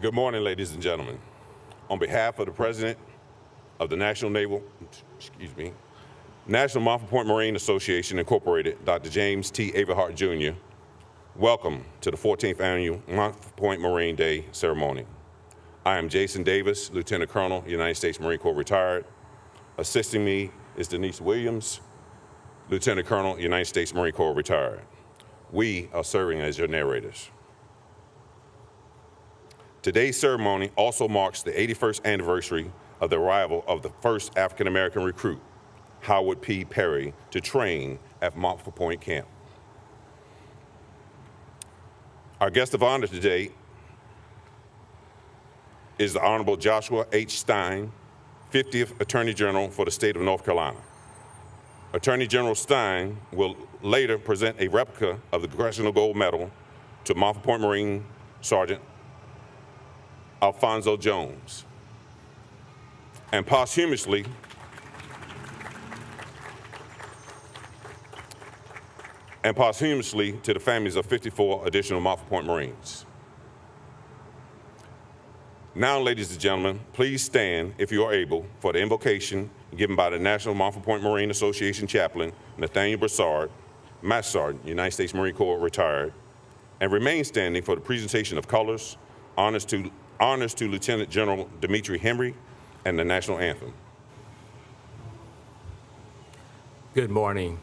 Good morning, ladies and gentlemen. On behalf of the President of the National Montford Point Marine Association, Incorporated, Dr. James T. Averhart, Jr., welcome to the 14th Annual Montford Point Marine Day ceremony. I am Jason Davis, Lieutenant Colonel, United States Marine Corps retired. Assisting me is Denise Williams, Lieutenant Colonel, United States Marine Corps retired. We are serving as your narrators. Today's ceremony also marks the 81st anniversary of the arrival of the first African-American recruit, Howard P. Perry, to train at Montford Point Camp. Our guest of honor today is the Honorable Joshua H. Stein, 50th Attorney General for the state of North Carolina. Attorney General Stein will later present a replica of the Congressional Gold Medal to Montford Point Marine Sergeant Alfonso Jones, and posthumously to the families of 54 additional Montford Point Marines. Now, ladies and gentlemen, please stand, if you are able, for the invocation given by the National Montford Point Marine Association Chaplain, Nathaniel Broussard, Master Sergeant, United States Marine Corps retired, and remain standing for the presentation of colors, honors to Lieutenant General Dimitri Henry, and the national anthem. Good morning.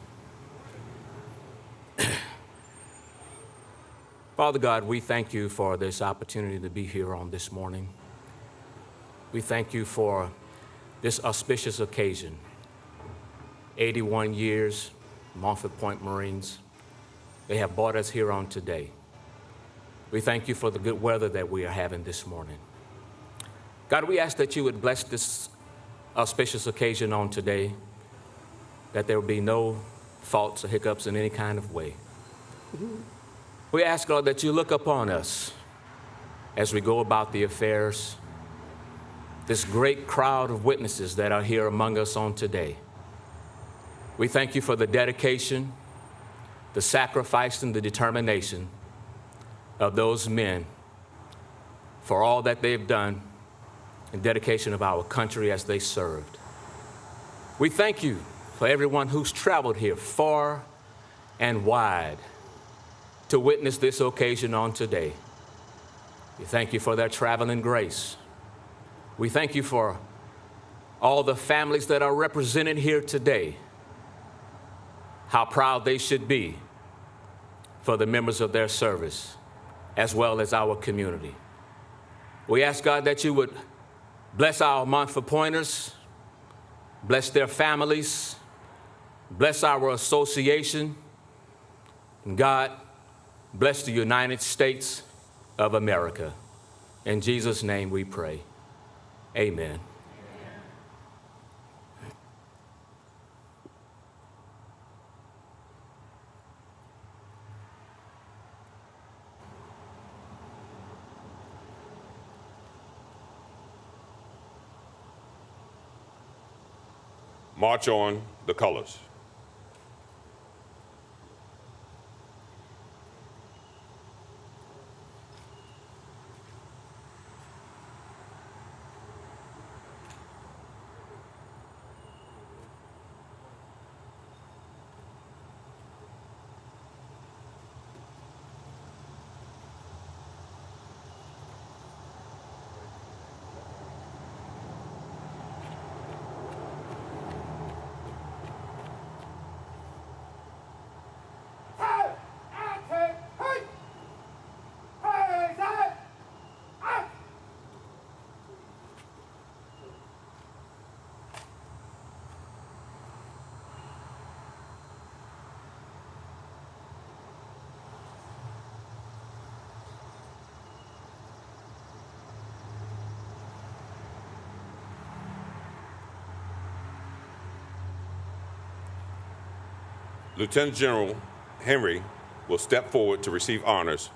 Father God, we thank you for this opportunity to be here on this morning. We thank you for this auspicious occasion. 81 years, Montford Point Marines. They have brought us here on today. We thank you for the good weather that we are having this morning. God, we ask that you would bless this auspicious occasion on today, that there will be no faults or hiccups in any kind of way. We ask, Lord, that you look upon us as we go about the affairs, this great crowd of witnesses that are here among us on today. We thank you for the dedication, the sacrifice, and the determination of those men for all that they've done in dedication of our country as they served. We thank you for everyone who's traveled here far and wide to witness this occasion on today. We thank you for their traveling grace. We thank you for all the families that are represented here today, how proud they should be for the members of their service, as well as our community. We ask, God, that you would bless our Montford Pointers, bless their families, bless our association, and God, bless the United States of America. In Jesus' name we pray. Amen. March on the colors. Lieutenant General Henry will step forward to receive honors.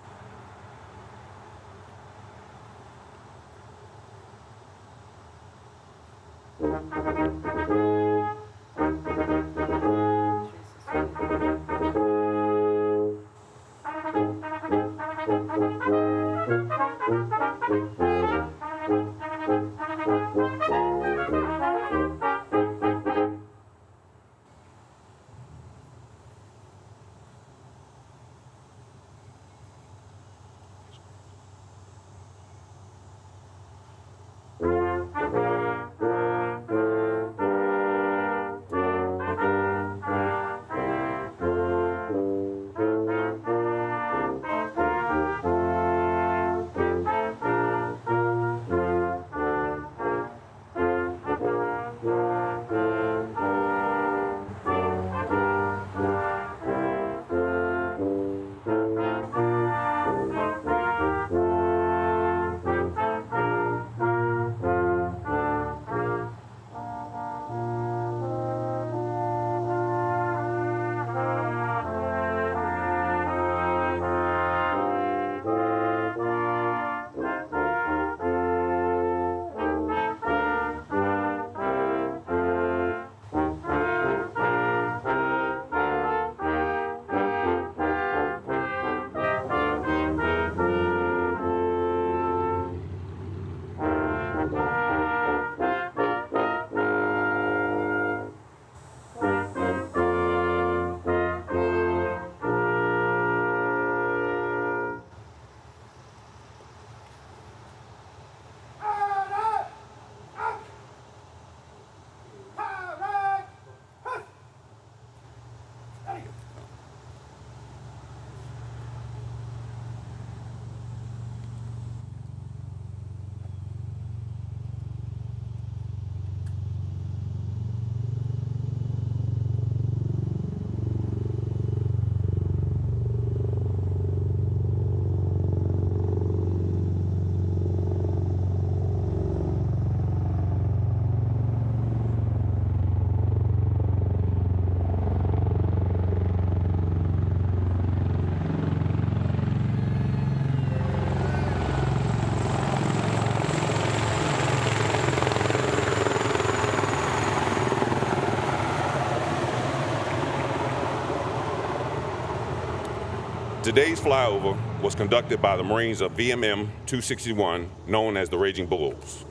Today's flyover was conducted by the Marines of VMM 261, known as the Raging Bulls.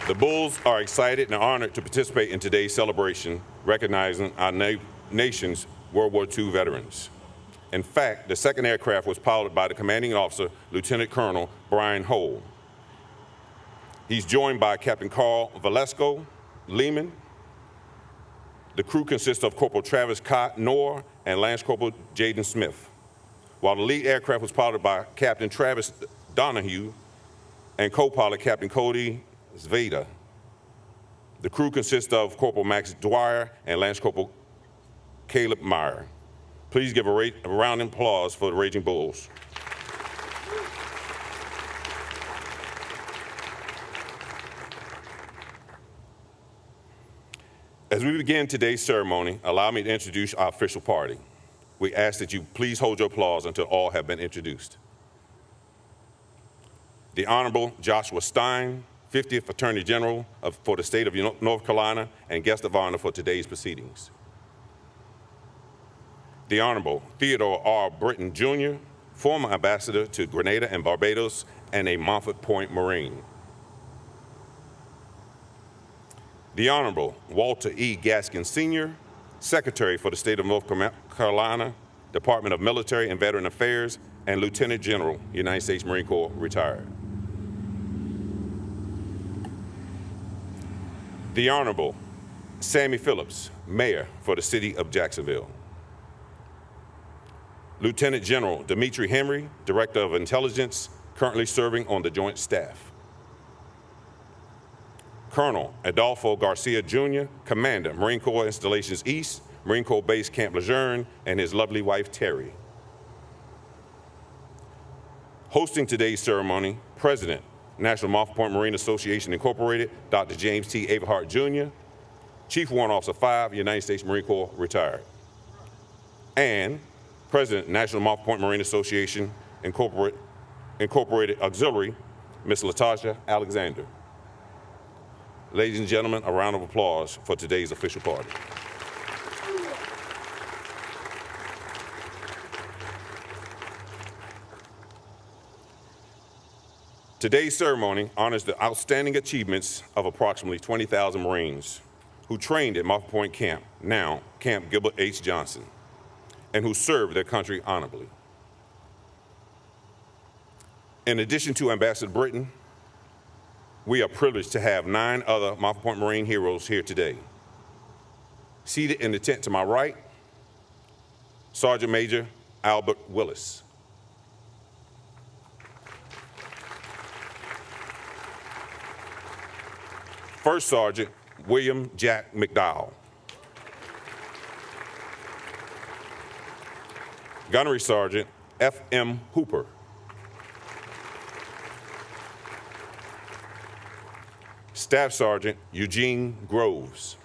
The Bulls are excited and honored to participate in today's celebration, recognizing our nation's World War II veterans. In fact, the second aircraft was piloted by the commanding officer, Lieutenant Colonel Brian Hole. He's joined by Captain Carl Velasco Lehman. The crew consists of Corporal Travis Knorr and Lance Corporal Jaden Smith, while the lead aircraft was piloted by Captain Travis Donahue and co-pilot Captain Cody Zveda. The crew consists of Corporal Max Dwyer and Lance Corporal Caleb Meyer. Please give a round of applause for the Raging Bulls. As we begin today's ceremony, allow me to introduce our official party. We ask that you please hold your applause until all have been introduced. The Honorable Joshua Stein, 50th Attorney General for the state of North Carolina and guest of honor for today's proceedings. The Honorable Theodore R. Britton, Jr., former ambassador to Grenada and Barbados and a Montford Point Marine. The Honorable Walter E. Gaskin, Sr., Secretary for the State of North Carolina, Department of Military and Veteran Affairs, and Lieutenant General, United States Marine Corps, retired. The Honorable Sammy Phillips, Mayor for the City of Jacksonville. Lieutenant General Dimitri Henry, Director of Intelligence, currently serving on the Joint Staff. Colonel Adolfo Garcia, Jr., Commander, Marine Corps Installations East, Marine Corps Base Camp Lejeune, and his lovely wife, Terry. Hosting today's ceremony, President, National Montford Point Marine Association, Incorporated, Dr. James T. Everhart, Jr., Chief Warrant Officer 5, United States Marine Corps, retired. And President, National Montford Point Marine Association, Incorporated Auxiliary, Ms. Latasha Alexander. Ladies and gentlemen, a round of applause for today's official party. Today's ceremony honors the outstanding achievements of approximately 20,000 Marines who trained at Montford Point Camp, now Camp Gilbert H. Johnson, and who served their country honorably. In addition to Ambassador Britton, we are privileged to have 9 other Montford Point Marine heroes here today. Seated in the tent to my right, Sergeant Major Albert Willis. First Sergeant William Jack McDowell. Gunnery Sergeant F.M. Hooper. Staff Sergeant Eugene Groves.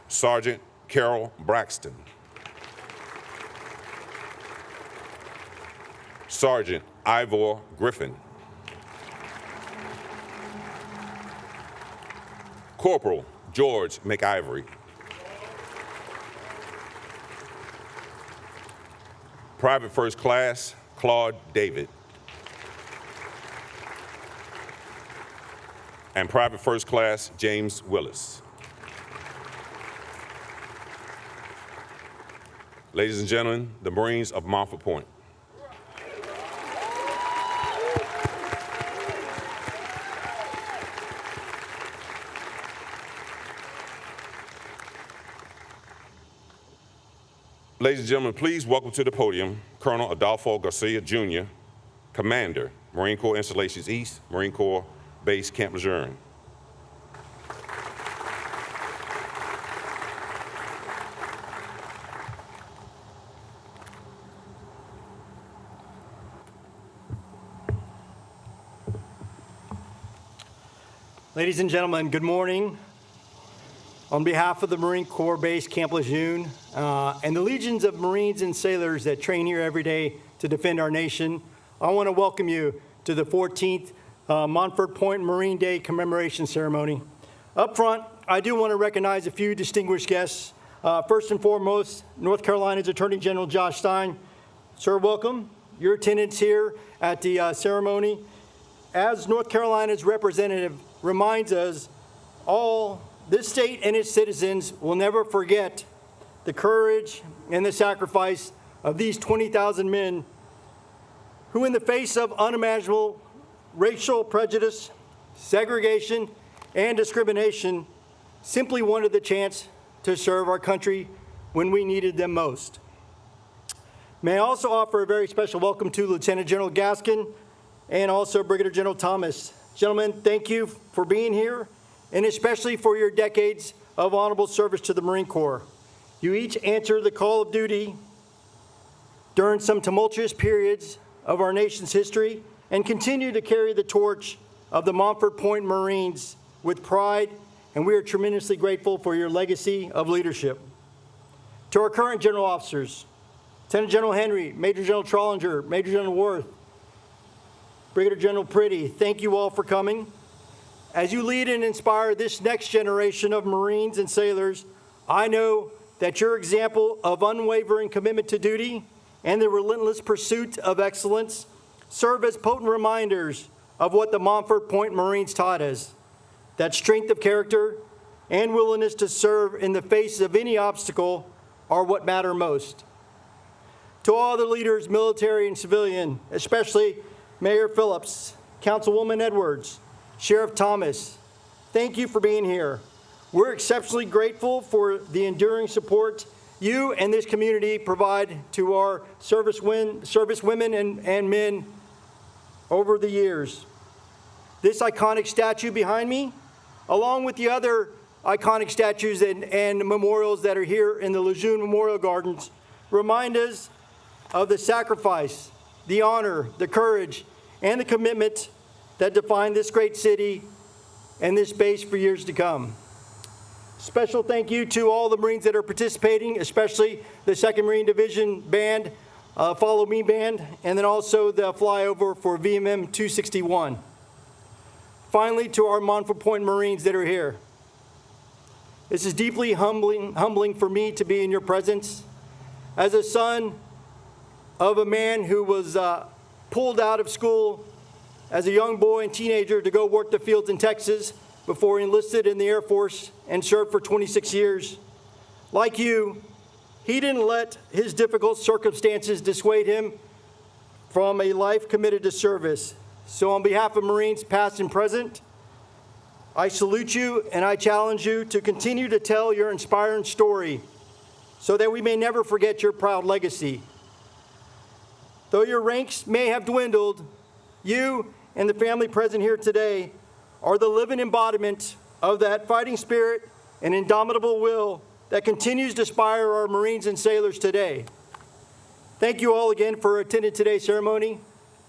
Sergeant Carol Braxton. Sergeant Ivor Griffin. Corporal George McIvory. Private First Class Claude David. And Private First Class James Willis. Ladies and gentlemen, the Marines of Montford Point. Ladies and gentlemen, please welcome to the podium Colonel Adolfo Garcia, Jr., Commander, Marine Corps Installations East, Marine Corps Base Camp Lejeune. Ladies and gentlemen, good morning. On behalf of the Marine Corps Base Camp Lejeune and the legions of Marines and sailors that train here every day to defend our nation, I want to welcome you to the 14th Montford Point Marine Day commemoration ceremony. Up front, I do want to recognize a few distinguished guests. First and foremost, North Carolina's Attorney General Josh Stein. Sir, welcome. Your attendance here at the ceremony as North Carolina's representative reminds us all this state and its citizens will never forget the courage and the sacrifice of these 20,000 men who, in the face of unimaginable racial prejudice, segregation, and discrimination, simply wanted the chance to serve our country when we needed them most. May I also offer a very special welcome to Lieutenant General Gaskin and also Brigadier General Thomas. Gentlemen, thank you for being here, and especially for your decades of honorable service to the Marine Corps. You each answered the call of duty during some tumultuous periods of our nation's history and continue to carry the torch of the Montford Point Marines with pride, and we are tremendously grateful for your legacy of leadership. To our current general officers, Lieutenant General Henry, Major General Trollinger, Major General Worth, Brigadier General Priddy, thank you all for coming. As you lead and inspire this next generation of Marines and sailors, I know that your example of unwavering commitment to duty and the relentless pursuit of excellence serve as potent reminders of what the Montford Point Marines taught us, that strength of character and willingness to serve in the face of any obstacle are what matter most. To all the leaders, military and civilian, especially Mayor Phillips, Councilwoman Edwards, Sheriff Thomas, thank you for being here. We're exceptionally grateful for the enduring support you and this community provide to our service women and men over the years. This iconic statue behind me, along with the other iconic statues and memorials that are here in the Lejeune Memorial Gardens, remind us of the sacrifice, the honor, the courage, and the commitment that define this great city and this base for years to come. Special thank you to all the Marines that are participating, especially the 2nd Marine Division Band, Follow Me Band, and then also the flyover for VMM 261. Finally, to our Montford Point Marines that are here. This is deeply humbling for me to be in your presence. As a son of a man who was pulled out of school as a young boy and teenager to go work the fields in Texas before he enlisted in the Air Force and served for 26 years. Like you, he didn't let his difficult circumstances dissuade him from a life committed to service. So on behalf of Marines past and present, I salute you and I challenge you to continue to tell your inspiring story so that we may never forget your proud legacy. Though your ranks may have dwindled, you and the family present here today are the living embodiment of that fighting spirit and indomitable will that continues to inspire our Marines and sailors today. Thank you all again for attending today's ceremony.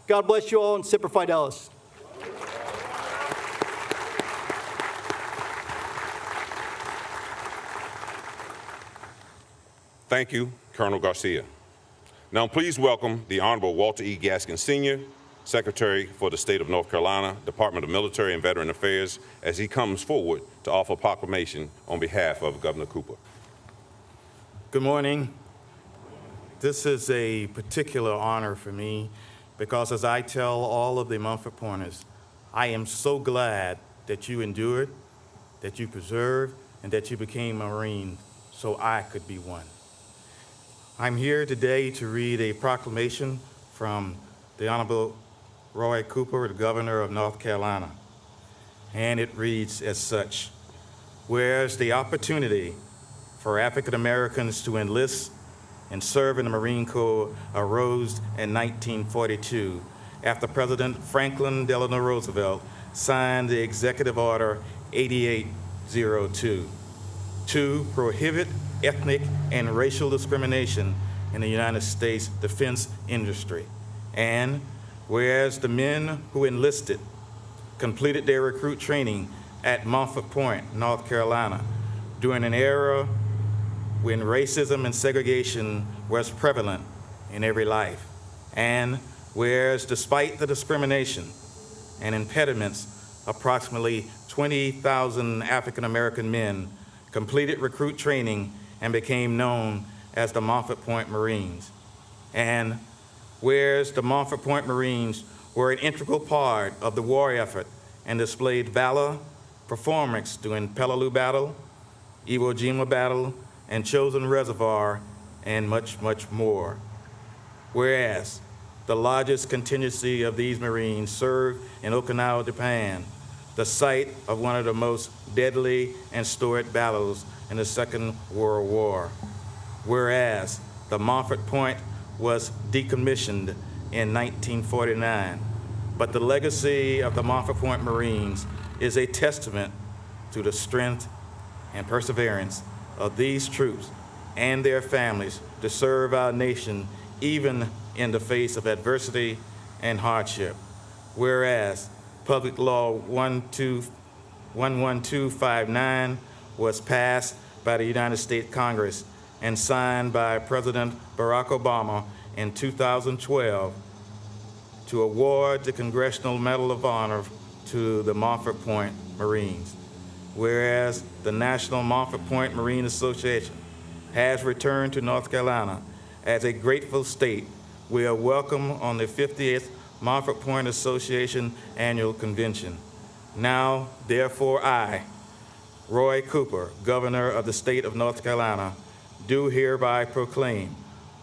God bless you all, and Semper Fidelis. Thank you, Colonel Garcia. Now please welcome the Honorable Walter E. Gaskin, Sr., Secretary for the State of North Carolina, Department of Military and Veteran Affairs, as he comes forward to offer a proclamation on behalf of Governor Cooper. Good morning. This is a particular honor for me because, as I tell all of the Montford Pointers, I am so glad that you endured, that you preserved, and that you became a Marine so I could be one. I'm here today to read a proclamation from the Honorable Roy Cooper, the Governor of North Carolina, and it reads as such: whereas the opportunity for African Americans to enlist and serve in the Marine Corps arose in 1942 after President Franklin Delano Roosevelt signed the Executive Order 8802 to prohibit ethnic and racial discrimination in the United States defense industry. And whereas the men who enlisted completed their recruit training at Montford Point, North Carolina, during an era when racism and segregation was prevalent in every life. And whereas despite the discrimination and impediments, approximately 20,000 African American men completed recruit training and became known as the Montford Point Marines. And whereas the Montford Point Marines were an integral part of the war effort and displayed valor, performance during Peleliu Battle, Iwo Jima Battle, and Chosin Reservoir, and much, much more. Whereas the largest contingency of these Marines served in Okinawa, Japan, the site of one of the most deadly and storied battles in the Second World War. Whereas the Montford Point was decommissioned in 1949, but the legacy of the Montford Point Marines is a testament to the strength and perseverance of these troops and their families to serve our nation even in the face of adversity and hardship. Whereas Public Law 11259 was passed by the United States Congress and signed by President Barack Obama in 2012 to award the Congressional Medal of Honor to the Montford Point Marines. Whereas the National Montford Point Marine Association has returned to North Carolina as a grateful state, we are welcome on the 50th Montford Point Association Annual Convention. Now, therefore, I, Roy Cooper, Governor of the State of North Carolina, do hereby proclaim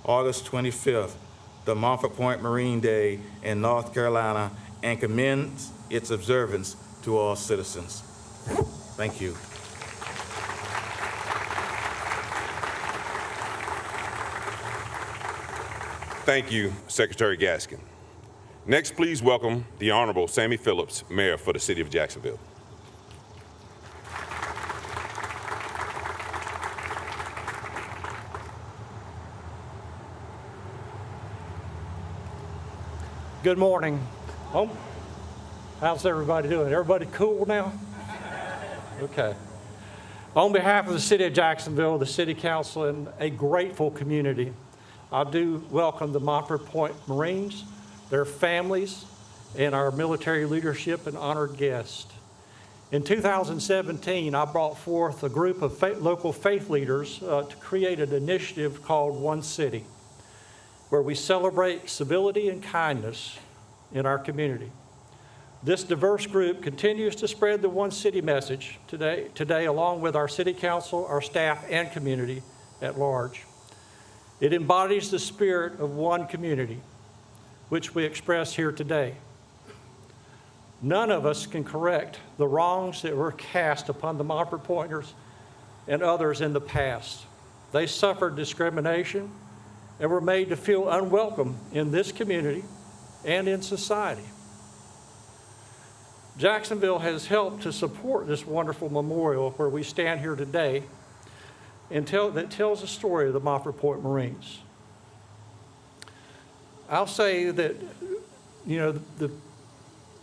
August 25th, the Montford Point Marine Day in North Carolina, and commend its observance to all citizens. Thank you. Thank you, Secretary Gaskin. Next, please welcome the Honorable Sammy Phillips, Mayor for the City of Jacksonville. Good morning. Oh, how's everybody doing? Everybody cool now? Okay. On behalf of the City of Jacksonville, the City Council, and a grateful community, I do welcome the Montford Point Marines, their families, and our military leadership and honored guests. In 2017, I brought forth a group of local faith leaders to create an initiative called One City. where we celebrate civility and kindness in our community. This diverse group continues to spread the One City message today along with our City Council, our staff, and community at large. It embodies the spirit of one community, which we express here today. None of us can correct the wrongs that were cast upon the Montford Pointers and others in the past. They suffered discrimination and were made to feel unwelcome in this community and in society. Jacksonville has helped to support this wonderful memorial where we stand here today and that tells the story of the Montford Point Marines. I'll say that,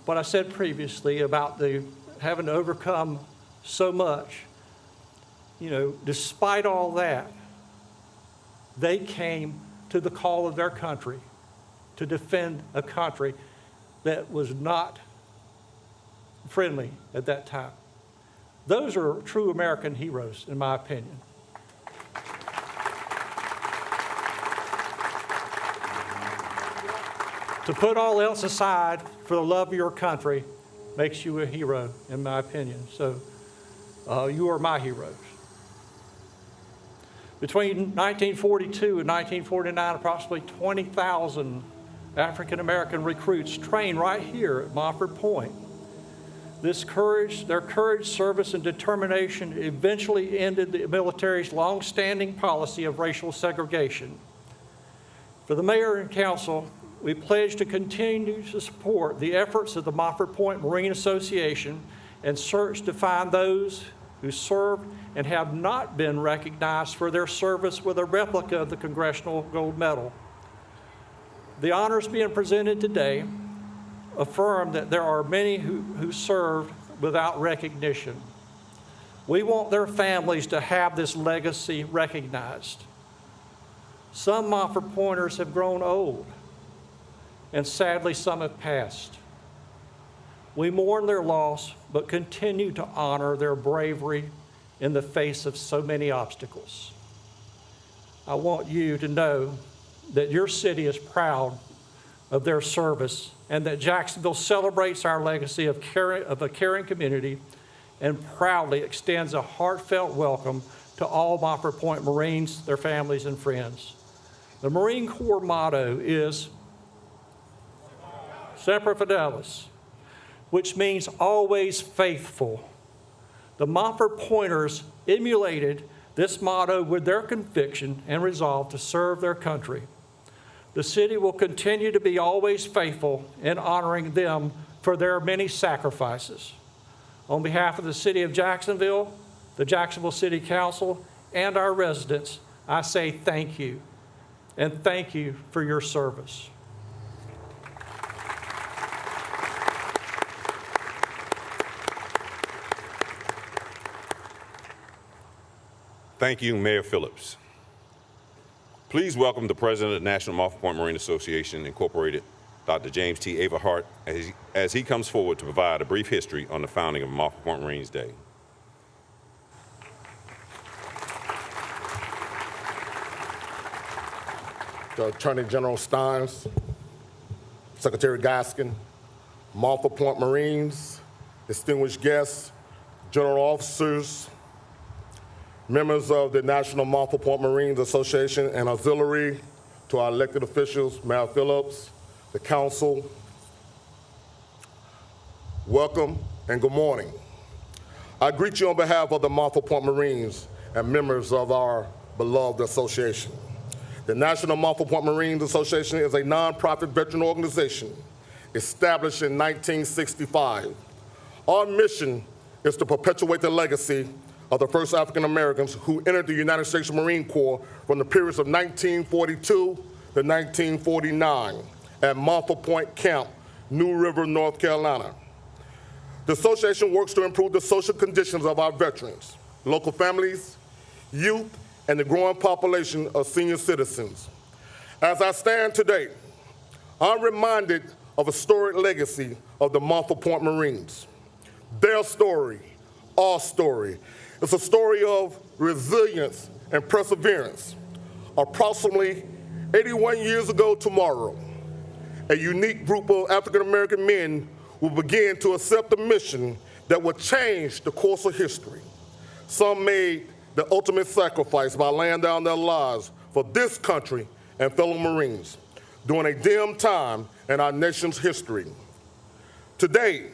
what I said previously about having to overcome so much, despite all that, they came to the call of their country to defend a country that was not friendly at that time. Those are true American heroes, in my opinion. To put all else aside for the love of your country makes you a hero, in my opinion. So you are my heroes. Between 1942 and 1949, approximately 20,000 African American recruits trained right here at Montford Point. Their courage, service, and determination eventually ended the military's long-standing policy of racial segregation. For the mayor and council, we pledge to continue to support the efforts of the Montford Point Marine Association and search to find those who served and have not been recognized for their service with a replica of the Congressional Gold Medal. The honors being presented today affirm that there are many who served without recognition. We want their families to have this legacy recognized. Some Montford Pointers have grown old, and sadly some have passed. We mourn their loss, but continue to honor their bravery in the face of so many obstacles. I want you to know that your city is proud of their service and that Jacksonville celebrates our legacy of a caring community and proudly extends a heartfelt welcome to all Montford Point Marines, their families, and friends. The Marine Corps motto is Semper Fidelis, which means always faithful. The Montford Pointers emulated this motto with their conviction and resolve to serve their country. The city will continue to be always faithful in honoring them for their many sacrifices. On behalf of the city of Jacksonville, the Jacksonville City Council, and our residents, I say thank you, and thank you for your service. Thank you, Mayor Phillips. Please welcome the President of the National Montford Point Marine Association, Incorporated, Dr. James T. Everhart, as he comes forward to provide a brief history on the founding of Montford Point Marines Day. The Attorney General Steins, Secretary Gaskin, Montford Point Marines, distinguished guests, general officers, members of the National Montford Point Marines Association and auxiliary, to our elected officials, Mayor Phillips, the council, welcome and good morning. I greet you on behalf of the Montford Point Marines and members of our beloved association. The National Montford Point Marines Association is a nonprofit veteran organization established in 1965. Our mission is to perpetuate the legacy of the first African Americans who entered the United States Marine Corps from the periods of 1942 to 1949 at Montford Point Camp, New River, North Carolina. The association works to improve the social conditions of our veterans, local families, youth, and the growing population of senior citizens. As I stand today, I'm reminded of a storied legacy of the Montford Point Marines. Their story, our story, it's a story of resilience and perseverance. Approximately 81 years ago tomorrow, a unique group of African-American men will begin to accept a mission that will change the course of history. Some made the ultimate sacrifice by laying down their lives for this country and fellow Marines during a dim time in our nation's history. Today,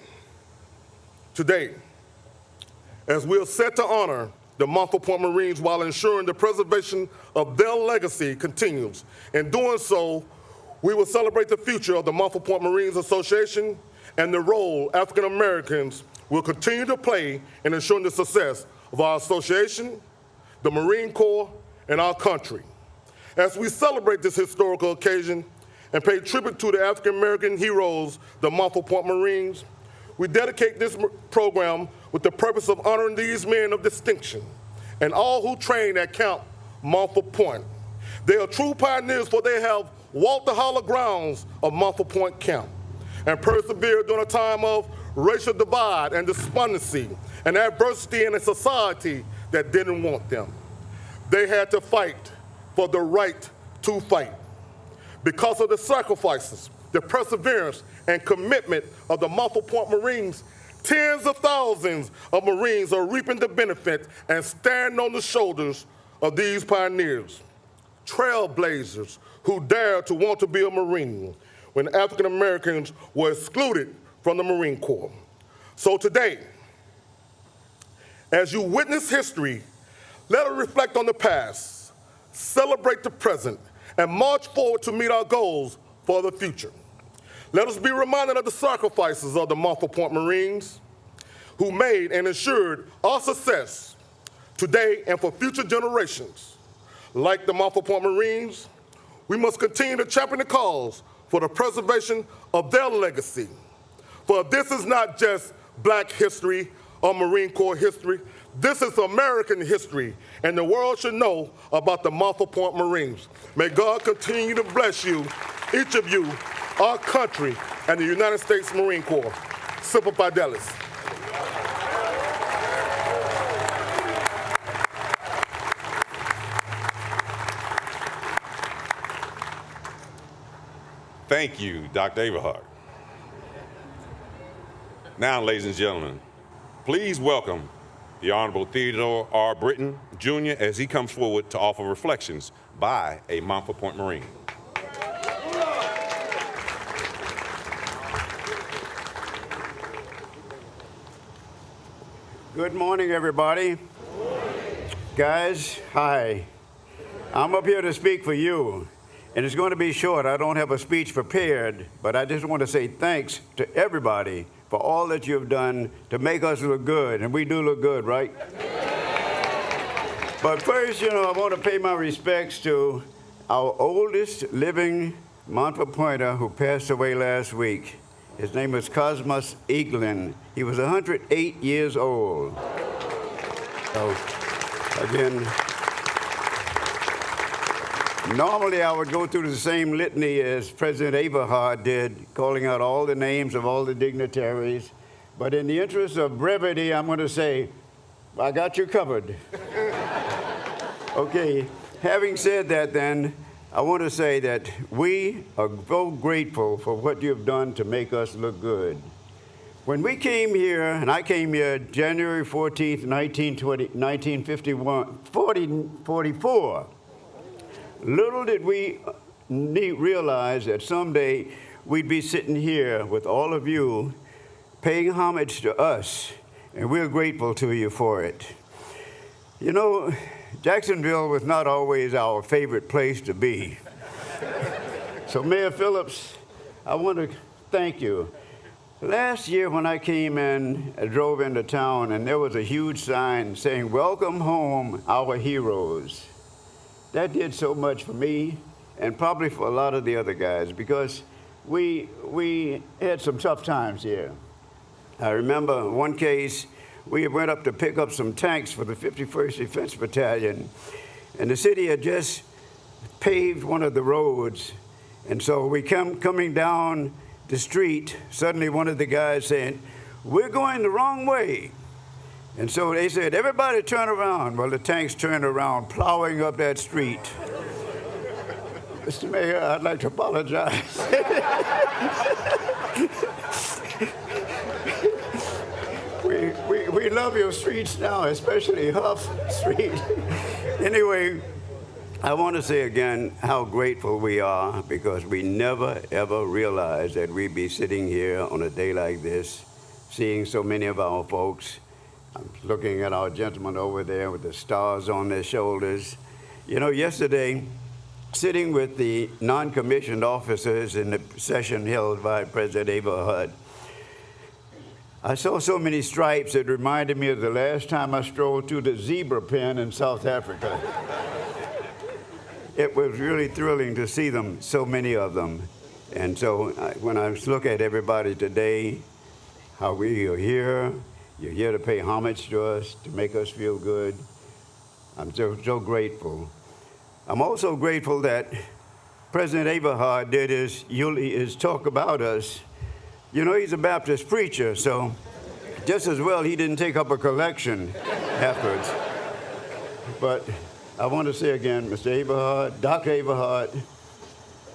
as we are set to honor the Montford Point Marines while ensuring the preservation of their legacy continues. In doing so, we will celebrate the future of the Montford Point Marines Association and the role African Americans will continue to play in ensuring the success of our association, the Marine Corps, and our country. As we celebrate this historical occasion and pay tribute to the African American heroes, the Montford Point Marines, we dedicate this program with the purpose of honoring these men of distinction and all who train at Camp Montford Point. They are true pioneers, for they have walked the hollow grounds of Montford Point Camp and persevered during a time of racial divide and despondency and adversity in a society that didn't want them. They had to fight for the right to fight. Because of the sacrifices, the perseverance, and commitment of the Montford Point Marines, tens of thousands of Marines are reaping the benefit and standing on the shoulders of these pioneers, trailblazers who dared to want to be a Marine when African Americans were excluded from the Marine Corps. So today, as you witness history, let us reflect on the past, celebrate the present, and march forward to meet our goals for the future. Let us be reminded of the sacrifices of the Montford Point Marines who made and ensured our success today and for future generations. Like the Montford Point Marines, we must continue to champion the cause for the preservation of their legacy. For this is not just Black history or Marine Corps history. This is American history, and the world should know about the Montford Point Marines. May God continue to bless you, each of you, our country, and the United States Marine Corps. Semper Fidelis. Thank you, Dr. Everhart. Now, ladies and gentlemen, please welcome the Honorable Theodore R. Britton, Jr., as he comes forward to offer reflections by a Montford Point Marine. Good morning, everybody. Guys, hi. I'm up here to speak for you, and it's going to be short. I don't have a speech prepared, but I just want to say thanks to everybody for all that you've done to make us look good, and we do look good, right? But first, I want to pay my respects to our oldest living Montford Pointer who passed away last week. His name was Cosmos Eaglin. He was 108 years old. So, again, normally I would go through the same litany as President Everhart did, calling out all the names of all the dignitaries. But in the interest of brevity, I'm going to say, I got you covered. Okay, having said that then, I want to say that we are so grateful for what you've done to make us look good. When we came here, and I came here January 14th, 1944, little did we realize that someday we'd be sitting here with all of you paying homage to us, and we're grateful to you for it. Jacksonville was not always our favorite place to be. So Mayor Phillips, I want to thank you. Last year when I came in, I drove into town, and there was a huge sign saying, "Welcome home, our heroes." That did so much for me, and probably for a lot of the other guys, because we had some tough times here. I remember one case, we went up to pick up some tanks for the 51st Defense Battalion, and the city had just paved one of the roads. And so we coming down the street, suddenly one of the guys saying, "We're going the wrong way." And so they said, "Everybody turn around." Well, the tanks turned around, plowing up that street. Mr. Mayor, I'd like to apologize. We love your streets now, especially Huff Street. Anyway, I want to say again how grateful we are, because we never, ever realized that we'd be sitting here on a day like this, seeing so many of our folks. I'm looking at our gentlemen over there with the stars on their shoulders. You know, yesterday, sitting with the non-commissioned officers in the session held by President Abrahart, I saw so many stripes it reminded me of the last time I strolled through the zebra pen in South Africa. It was really thrilling to see them, so many of them. And so when I look at everybody today, how we are here, you're here to pay homage to us, to make us feel good. I'm so grateful. I'm also grateful that President Abrahart did his talk about us. You know, he's a Baptist preacher, so just as well he didn't take up a collection afterwards. But I want to say again, Mr. Abrahart, Dr. Abrahart,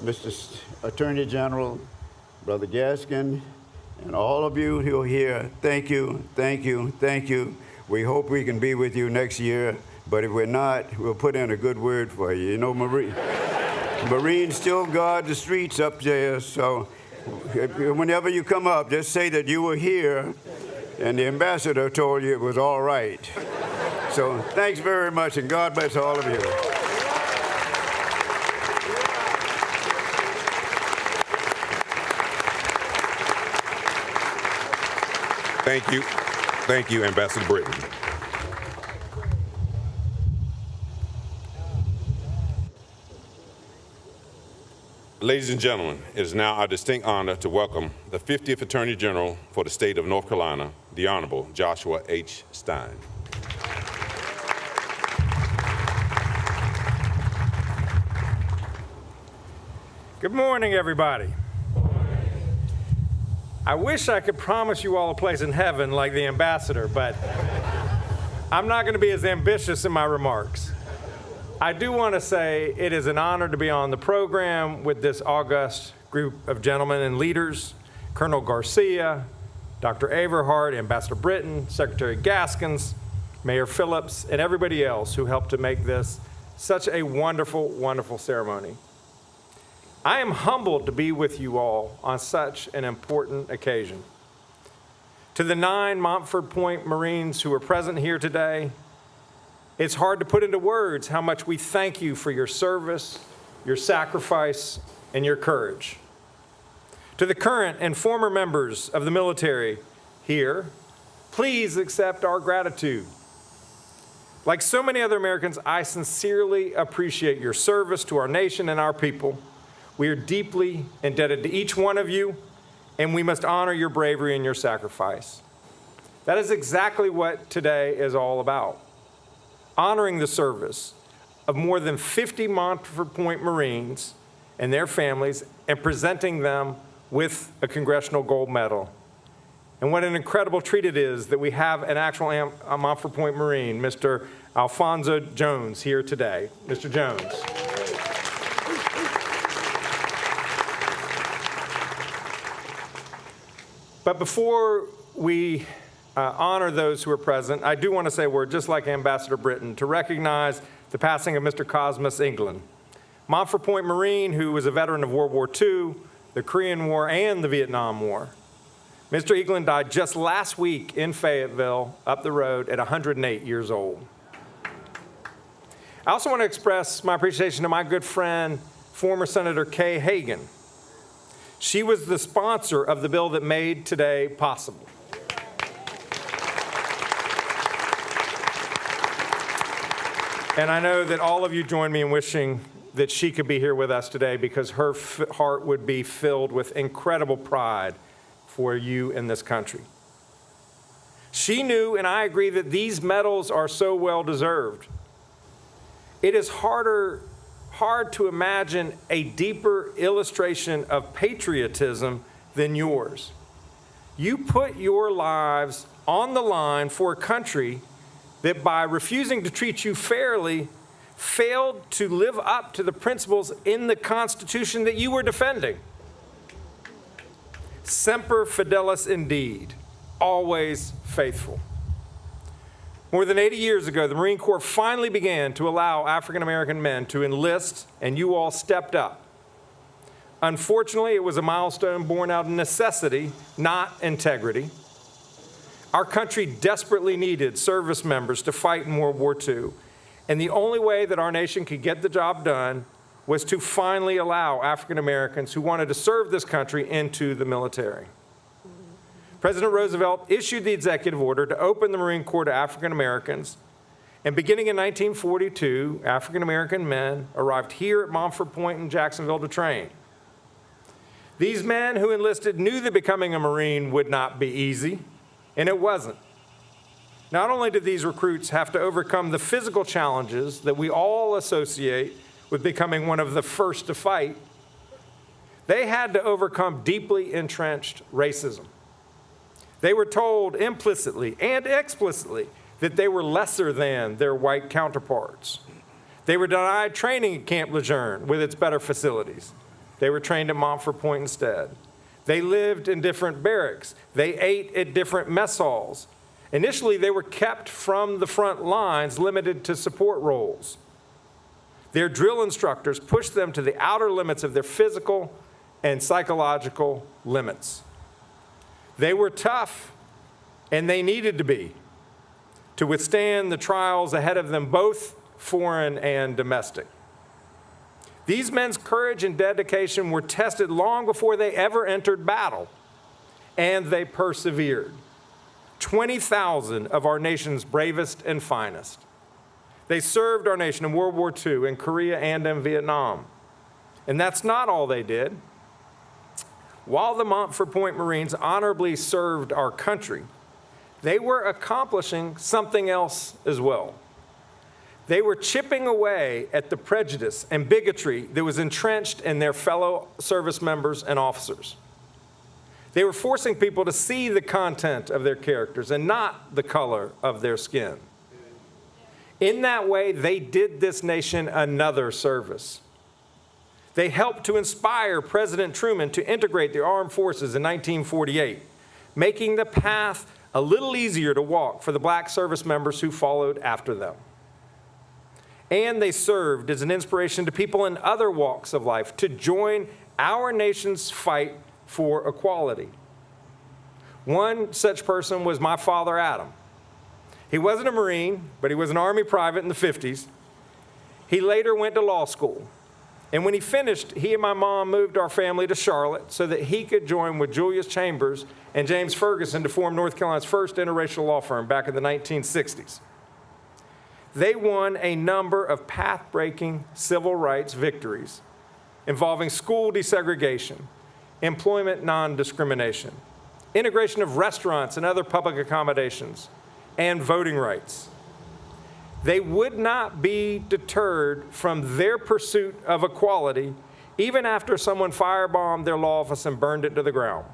Mr. Attorney General, Brother Gaskin, and all of you who are here, thank you, thank you, thank you. We hope we can be with you next year, but if we're not, we'll put in a good word for you. You know, Marines still guard the streets up there, so whenever you come up, just say that you were here and the ambassador told you it was all right. So thanks very much, and God bless all of you. Thank you, Ambassador Britton. Ladies and gentlemen, it is now our distinct honor to welcome the 50th Attorney General for the state of North Carolina, the Honorable Joshua H. Stein. Good morning, everybody. I wish I could promise you all a place in heaven like the ambassador, but I'm not going to be as ambitious in my remarks. I do want to say it is an honor to be on the program with this august group of gentlemen and leaders, Colonel Garcia, Dr. Averhart, Ambassador Britton, Secretary Gaskins, Mayor Phillips, and everybody else who helped to make this such a wonderful, wonderful ceremony. I am humbled to be with you all on such an important occasion. To the 9 Montford Point Marines who are present here today, it's hard to put into words how much we thank you for your service, your sacrifice, and your courage. To the current and former members of the military here, please accept our gratitude. Like so many other Americans, I sincerely appreciate your service to our nation and our people. We are deeply indebted to each one of you, and we must honor your bravery and your sacrifice. That is exactly what today is all about. Honoring the service of more than 50 Montford Point Marines and their families and presenting them with a Congressional Gold Medal. And what an incredible treat it is that we have an actual Montford Point Marine, Mr. Alfonso Jones, here today. Mr. Jones. But before we honor those who are present, I do want to say a word, just like Ambassador Britton, to recognize the passing of Mr. Cosmas England, Montford Point Marine, who was a veteran of World War II, the Korean War, and the Vietnam War. Mr. England died just last week in Fayetteville, up the road, at 108 years old. I also want to express my appreciation to my good friend, former Senator Kay Hagan. She was the sponsor of the bill that made today possible. And I know that all of you join me in wishing that she could be here with us today, because her heart would be filled with incredible pride for you in this country. She knew, and I agree, that these medals are so well deserved. It is hard to imagine a deeper illustration of patriotism than yours. You put your lives on the line for a country that, by refusing to treat you fairly, failed to live up to the principles in the Constitution that you were defending. Semper fidelis indeed, always faithful. More than 80 years ago, the Marine Corps finally began to allow African American men to enlist, and you all stepped up. Unfortunately, it was a milestone born out of necessity, not integrity. Our country desperately needed service members to fight in World War II, and the only way that our nation could get the job done was to finally allow African Americans who wanted to serve this country into the military. President Roosevelt issued the executive order to open the Marine Corps to African Americans, and beginning in 1942, African American men arrived here at Montford Point in Jacksonville to train. These men who enlisted knew that becoming a Marine would not be easy, and it wasn't. Not only did these recruits have to overcome the physical challenges that we all associate with becoming one of the first to fight, they had to overcome deeply entrenched racism. They were told implicitly and explicitly that they were lesser than their white counterparts. They were denied training at Camp Lejeune with its better facilities. They were trained at Montford Point instead. They lived in different barracks. They ate at different mess halls. Initially, they were kept from the front lines, limited to support roles. Their drill instructors pushed them to the outer limits of their physical and psychological limits. They were tough, and they needed to be, to withstand the trials ahead of them, both foreign and domestic. These men's courage and dedication were tested long before they ever entered battle, and they persevered. 20,000 of our nation's bravest and finest. They served our nation in World War II, in Korea, and in Vietnam. And that's not all they did. While the Montford Point Marines honorably served our country, they were accomplishing something else as well. They were chipping away at the prejudice and bigotry that was entrenched in their fellow service members and officers. They were forcing people to see the content of their characters and not the color of their skin. In that way, they did this nation another service. They helped to inspire President Truman to integrate the armed forces in 1948, making the path a little easier to walk for the black service members who followed after them. And they served as an inspiration to people in other walks of life to join our nation's fight for equality. One such person was my father, Adam. He wasn't a Marine, but he was an Army private in the 50s. He later went to law school. And when he finished, he and my mom moved our family to Charlotte so that he could join with Julius Chambers and James Ferguson to form North Carolina's first interracial law firm back in the 1960s. They won a number of path-breaking civil rights victories involving school desegregation, employment non-discrimination, integration of restaurants and other public accommodations, and voting rights. They would not be deterred from their pursuit of equality even after someone firebombed their law office and burned it to the ground.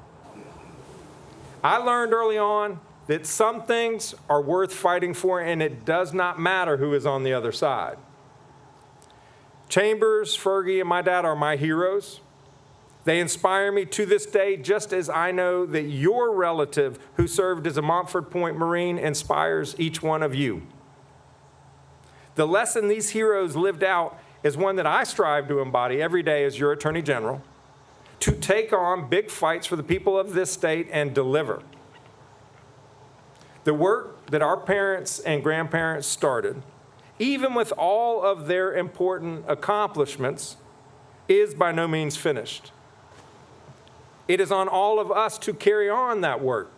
I learned early on that some things are worth fighting for, and it does not matter who is on the other side. Chambers, Fergie, and my dad are my heroes. They inspire me to this day, just as I know that your relative who served as a Montford Point Marine inspires each one of you. The lesson these heroes lived out is one that I strive to embody every day as your Attorney General, to take on big fights for the people of this state and deliver. The work that our parents and grandparents started, even with all of their important accomplishments, is by no means finished. It is on all of us to carry on that work.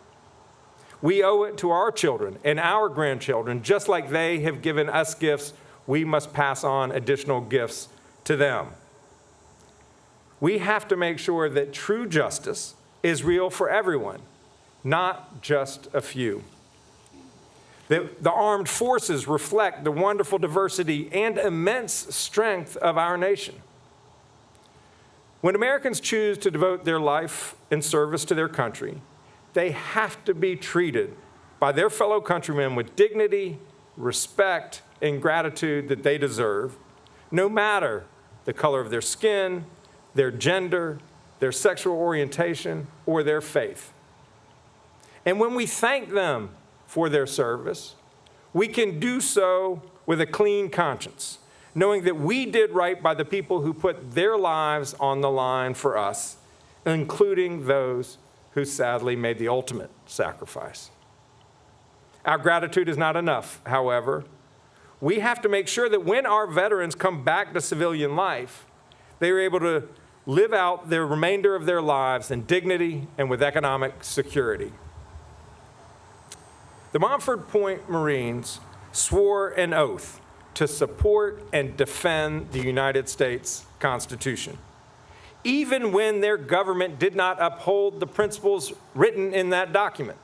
We owe it to our children and our grandchildren. Just like they have given us gifts, we must pass on additional gifts to them. We have to make sure that true justice is real for everyone, not just a few. The armed forces reflect the wonderful diversity and immense strength of our nation. When Americans choose to devote their life in service to their country, they have to be treated by their fellow countrymen with dignity, respect, and gratitude that they deserve, no matter the color of their skin, their gender, their sexual orientation, or their faith. And when we thank them for their service, we can do so with a clean conscience, knowing that we did right by the people who put their lives on the line for us, including those who sadly made the ultimate sacrifice. Our gratitude is not enough, however. We have to make sure that when our veterans come back to civilian life, they are able to live out the remainder of their lives in dignity and with economic security. The Montford Point Marines swore an oath to support and defend the United States Constitution, even when their government did not uphold the principles written in that document.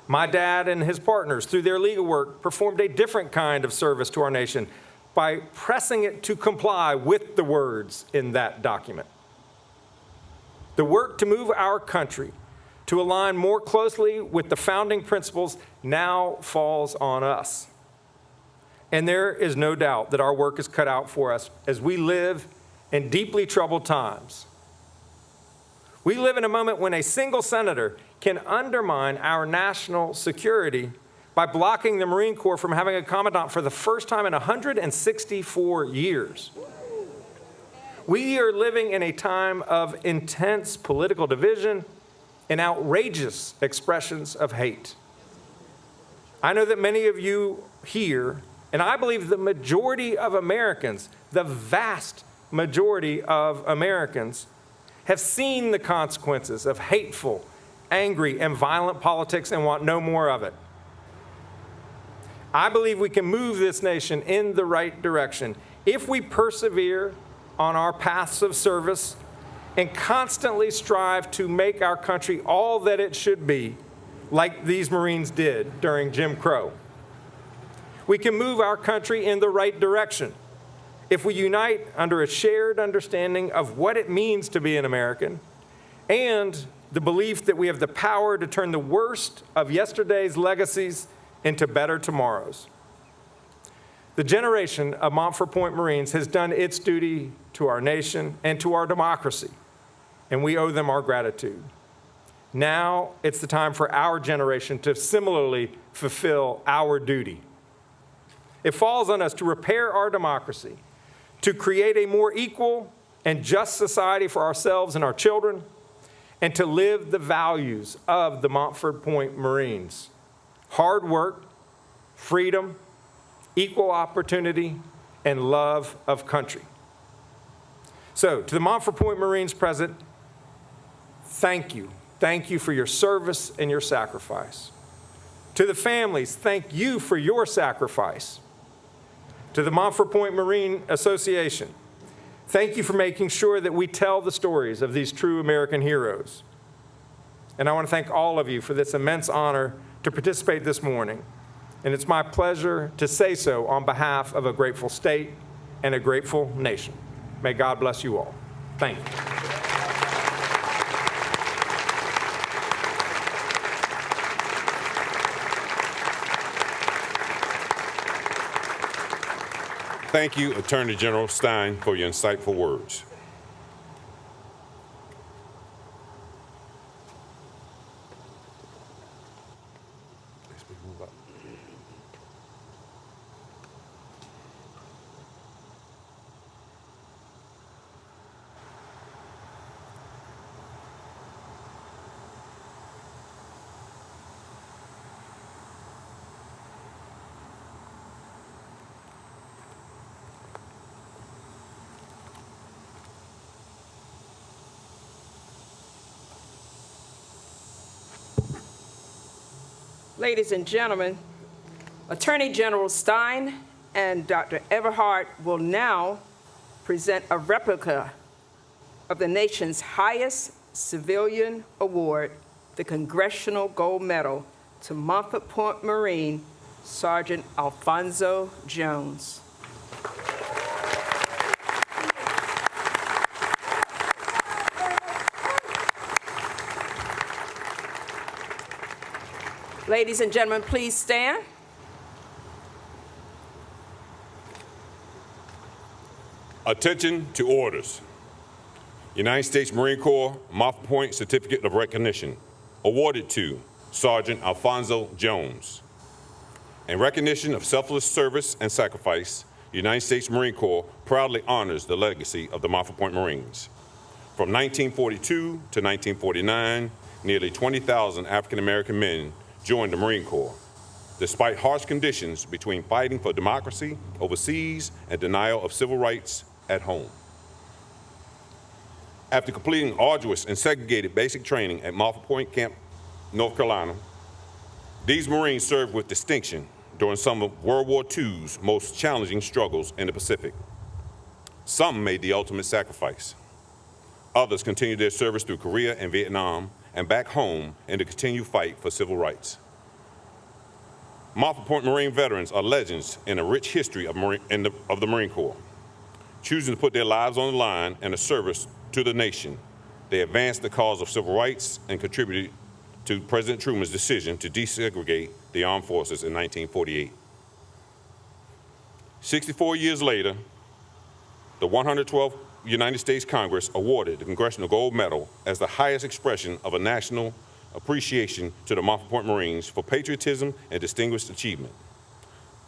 My dad and his partners, through their legal work, performed a different kind of service to our nation by pressing it to comply with the words in that document. The work to move our country to align more closely with the founding principles now falls on us. And there is no doubt that our work is cut out for us as we live in deeply troubled times. We live in a moment when a single senator can undermine our national security by blocking the Marine Corps from having a commandant for the first time in 164 years. We are living in a time of intense political division and outrageous expressions of hate. I know that many of you here, and I believe the majority of Americans, the vast majority of Americans, have seen the consequences of hateful, angry, and violent politics and want no more of it. I believe we can move this nation in the right direction if we persevere on our paths of service and constantly strive to make our country all that it should be, like these Marines did during Jim Crow. We can move our country in the right direction if we unite under a shared understanding of what it means to be an American and the belief that we have the power to turn the worst of yesterday's legacies into better tomorrows. The generation of Montford Point Marines has done its duty to our nation and to our democracy, and we owe them our gratitude. Now it's the time for our generation to similarly fulfill our duty. It falls on us to repair our democracy, to create a more equal and just society for ourselves and our children, and to live the values of the Montford Point Marines: hard work, freedom, equal opportunity, and love of country. So, to the Montford Point Marines present, thank you. Thank you for your service and your sacrifice. To the families, thank you for your sacrifice. To the Montford Point Marine Association, thank you for making sure that we tell the stories of these true American heroes. And I want to thank all of you for this immense honor to participate this morning. And it's my pleasure to say so on behalf of a grateful state and a grateful nation. May God bless you all. Thank you. Thank you, Attorney General Stein, for your insightful words. Ladies and gentlemen, Attorney General Stein and Dr. Everhart will now present a replica of the nation's highest civilian award, the Congressional Gold Medal, to Montford Point Marine Sergeant Alfonso Jones. Ladies and gentlemen, please stand. Attention to orders. United States Marine Corps Montford Point Certificate of Recognition awarded to Sergeant Alfonso Jones. In recognition of selfless service and sacrifice, the United States Marine Corps proudly honors the legacy of the Montford Point Marines. From 1942 to 1949, nearly 20,000 African American men joined the Marine Corps, despite harsh conditions between fighting for democracy overseas and denial of civil rights at home. After completing arduous and segregated basic training at Montford Point Camp, North Carolina, these Marines served with distinction during some of World War II's most challenging struggles in the Pacific. Some made the ultimate sacrifice. Others continued their service through Korea and Vietnam and back home in the continued fight for civil rights. Montford Point Marine veterans are legends in a rich history of the Marine Corps. Choosing to put their lives on the line in a service to the nation, they advanced the cause of civil rights and contributed to President Truman's decision to desegregate the armed forces in 1948. 64 years later, the 112th United States Congress awarded the Congressional Gold Medal as the highest expression of a national appreciation to the Montford Point Marines for patriotism and distinguished achievement.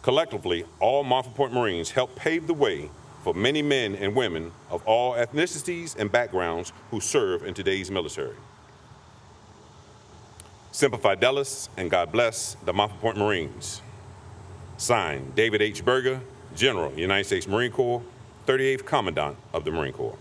Collectively, all Montford Point Marines helped pave the way for many men and women of all ethnicities and backgrounds who serve in today's military. Semper Fidelis, and God bless the Montford Point Marines. Signed, David H. Berger, General, United States Marine Corps, 38th Commandant of the Marine Corps.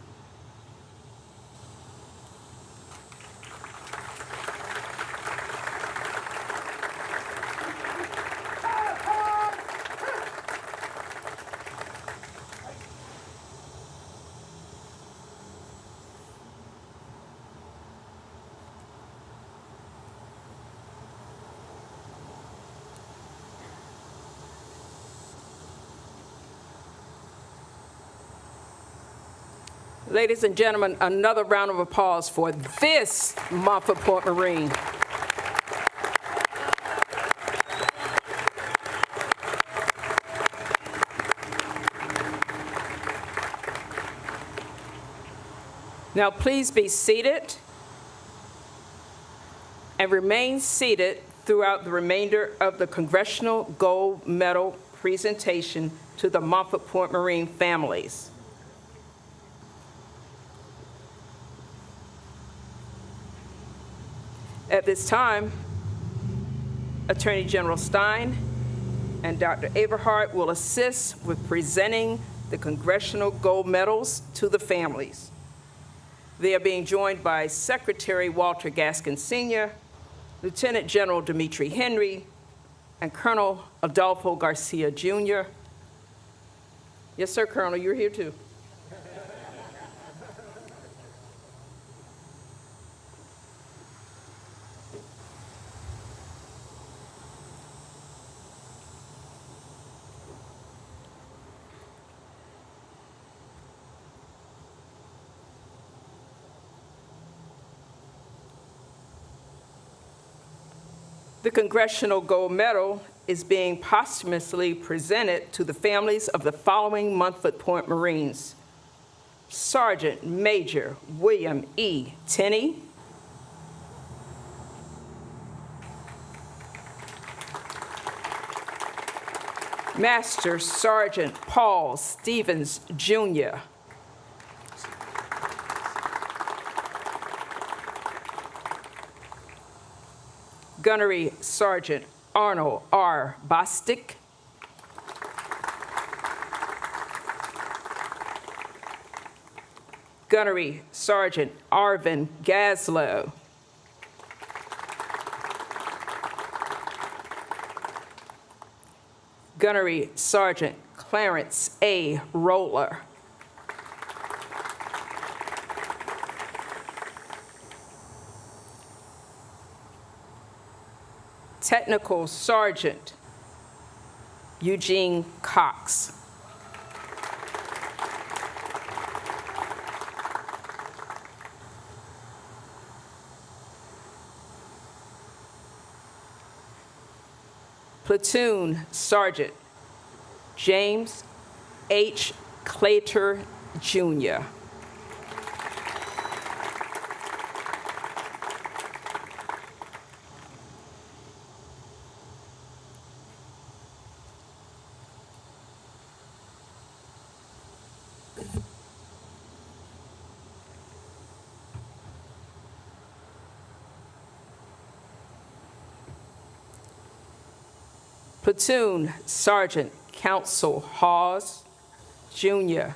Ladies and gentlemen, another round of applause for this Montford Point Marine. Now please be seated and remain seated throughout the remainder of the Congressional Gold Medal presentation to the Montford Point Marine families. At this time, Attorney General Stein and Dr. Everhart will assist with presenting the Congressional Gold Medals to the families. They are being joined by Secretary Walter Gaskin Sr., Lieutenant General Dimitri Henry, and Colonel Adolfo Garcia Jr. Yes, sir, Colonel, you're here too. The Congressional Gold Medal is being posthumously presented to the families of the following Montford Point Marines: Sergeant Major William E. Tenney, Master Sergeant Paul Stevens, Jr., Gunnery Sergeant Arnold R. Bostic, Gunnery Sergeant Arvin Gaslow, Gunnery Sergeant Clarence A. Roller, Technical Sergeant Eugene Cox, Platoon Sergeant James H. Clater Jr. Platoon Sergeant Counsel Hawes, Jr.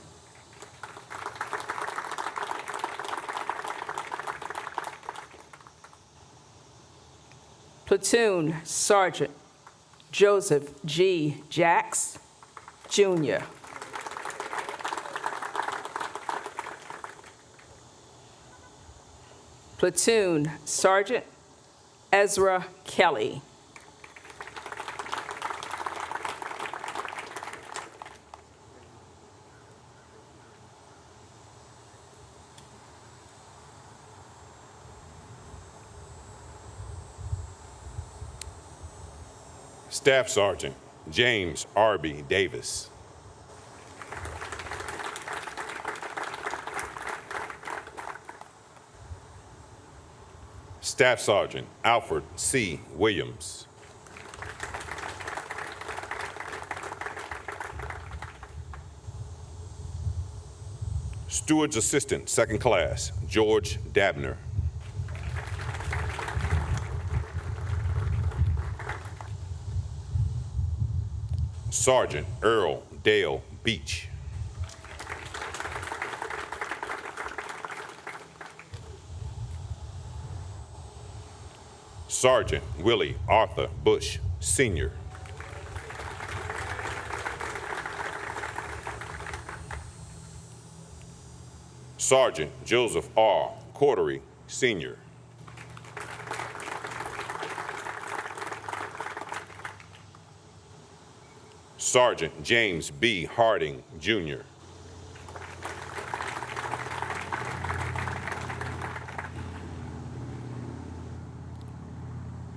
Platoon Sergeant Joseph G. Jacks, Jr. Platoon Sergeant Ezra Kelly. Staff Sergeant James R.B. Davis. Staff Sergeant Alfred C. Williams. Steward's Assistant, Second Class, George Dabner. Sergeant Earl Dale Beach. Sergeant Willie Arthur Bush, Sr. Sergeant Joseph R. Cordery, Sr. Sergeant James B. Harding, Jr.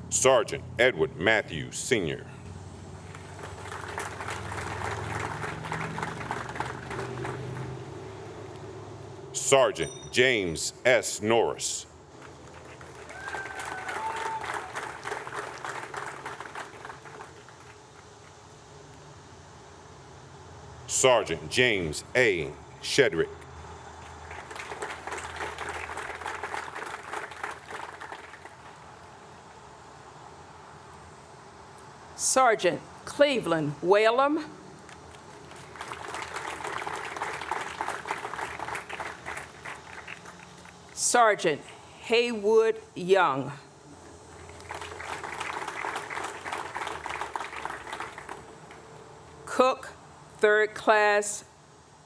Sergeant Edward Matthews, Sr. Sergeant James S. Norris. Sergeant James A. Shedrick. Sergeant Cleveland Whalum. Sergeant Haywood Young. Cook, Third Class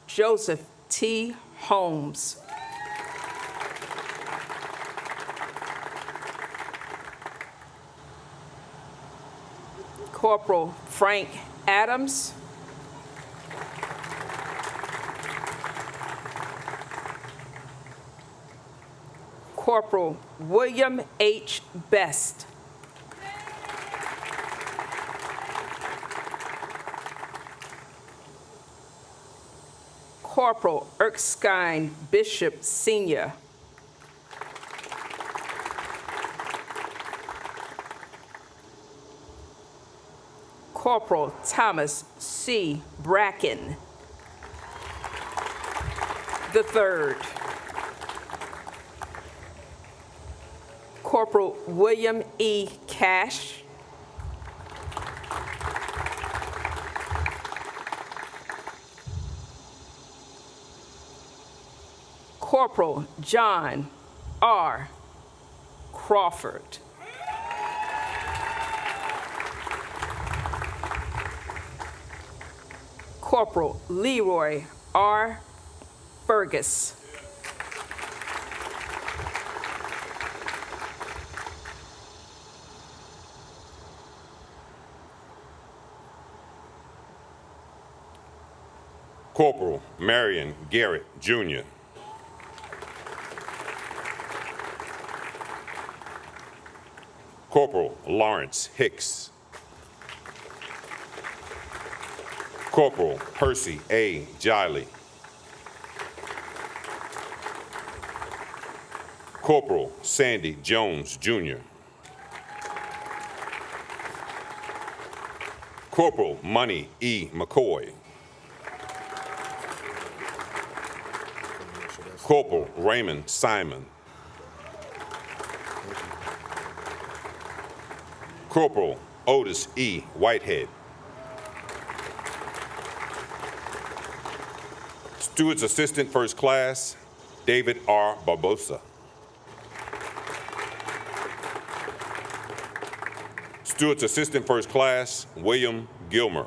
Joseph T. Holmes. Corporal Frank Adams. Corporal William H. Best. Corporal Erskine Bishop, Sr. Corporal Thomas C. Bracken, the third. Corporal William E. Cash. Corporal John R. Crawford. Corporal Leroy R. Fergus. Corporal Marion Garrett, Jr. Corporal Lawrence Hicks. Corporal Percy A. Giley. Corporal Sandy Jones, Jr. Corporal Money E. McCoy. Corporal Raymond Simon. Corporal Otis E. Whitehead. Steward's Assistant First Class David R. Barbosa. Steward's Assistant First Class William Gilmer.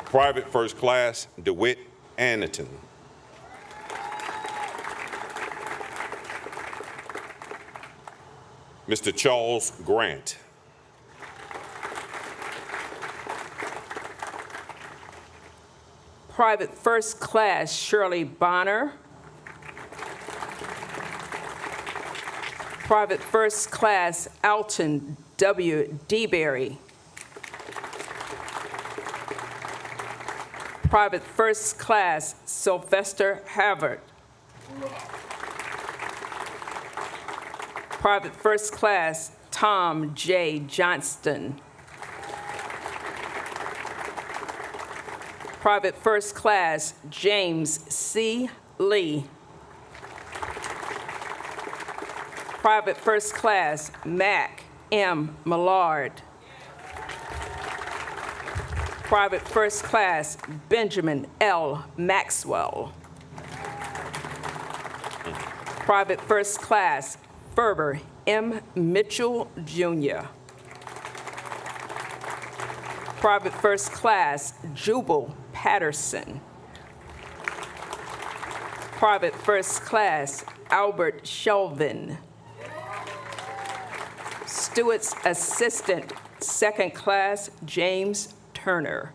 Private First Class DeWitt Anneton. Mr. Charles Grant. Private First Class Shirley Bonner. Private First Class Alton W. DeBerry. Private First Class Sylvester Havard. Private First Class Tom J. Johnston. Private First Class James C. Lee. Private First Class Mac M. Millard. Private First Class Benjamin L. Maxwell. Private First Class Ferber M. Mitchell, Jr. Private First Class Jubal Patterson. Private First Class Albert Shelvin. Steward's Assistant Second Class James Turner.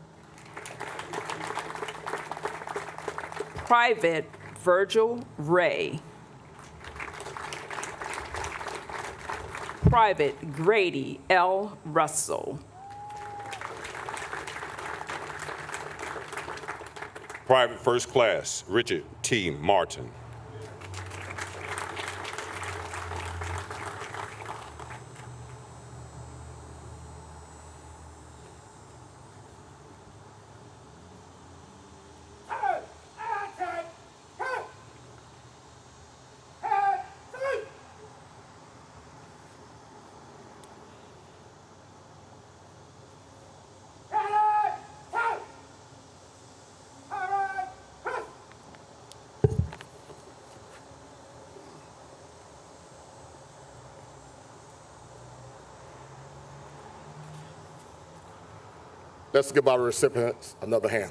Private Virgil Ray. Private Grady L. Russell. Private First Class Richard T. Martin. Let's give our recipients another hand.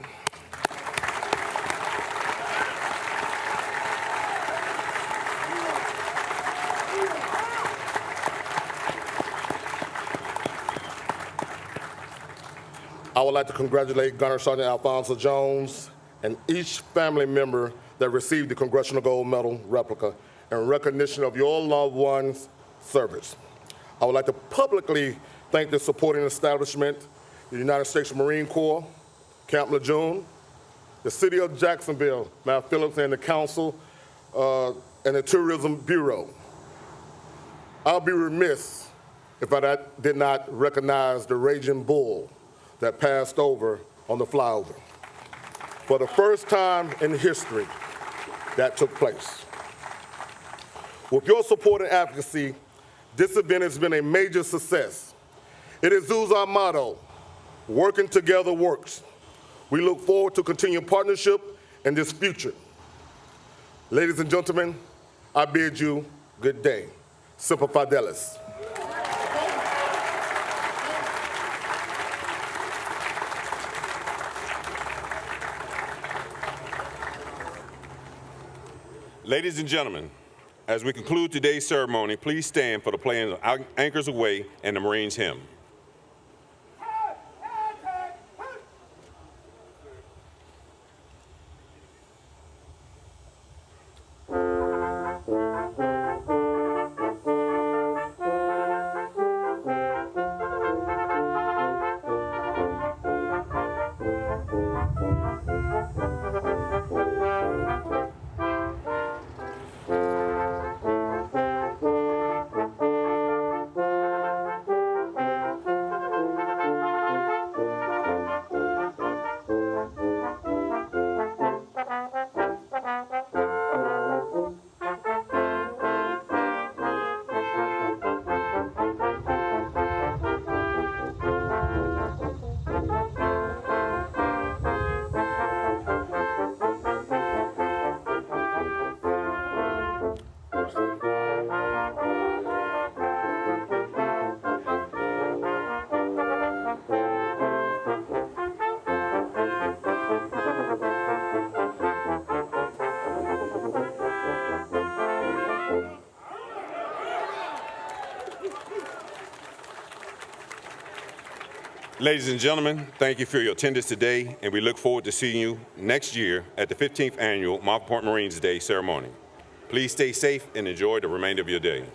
I would like to congratulate Gunner Sergeant Alfonso Jones and each family member that received the Congressional Gold Medal replica in recognition of your loved one's service. I would like to publicly thank the supporting establishment, the United States Marine Corps, Camp Lejeune, the City of Jacksonville, Mayor Phillips, and the Council and the Tourism Bureau. I'll be remiss if I did not recognize the Raging Bull that passed over on the flyover. For the first time in history, that took place. With your support and advocacy, this event has been a major success. It exudes our motto, working together works. We look forward to continued partnership in this future. Ladies and gentlemen, I bid you good day. Semper Fidelis. Ladies and gentlemen, as we conclude today's ceremony, please stand for the playing of Anchors Aweigh and the Marines hymn. Ladies and gentlemen, thank you for your attendance today, and we look forward to seeing you next year at the 15th Annual Montford Point Marines Day ceremony. Please stay safe and enjoy the remainder of your day.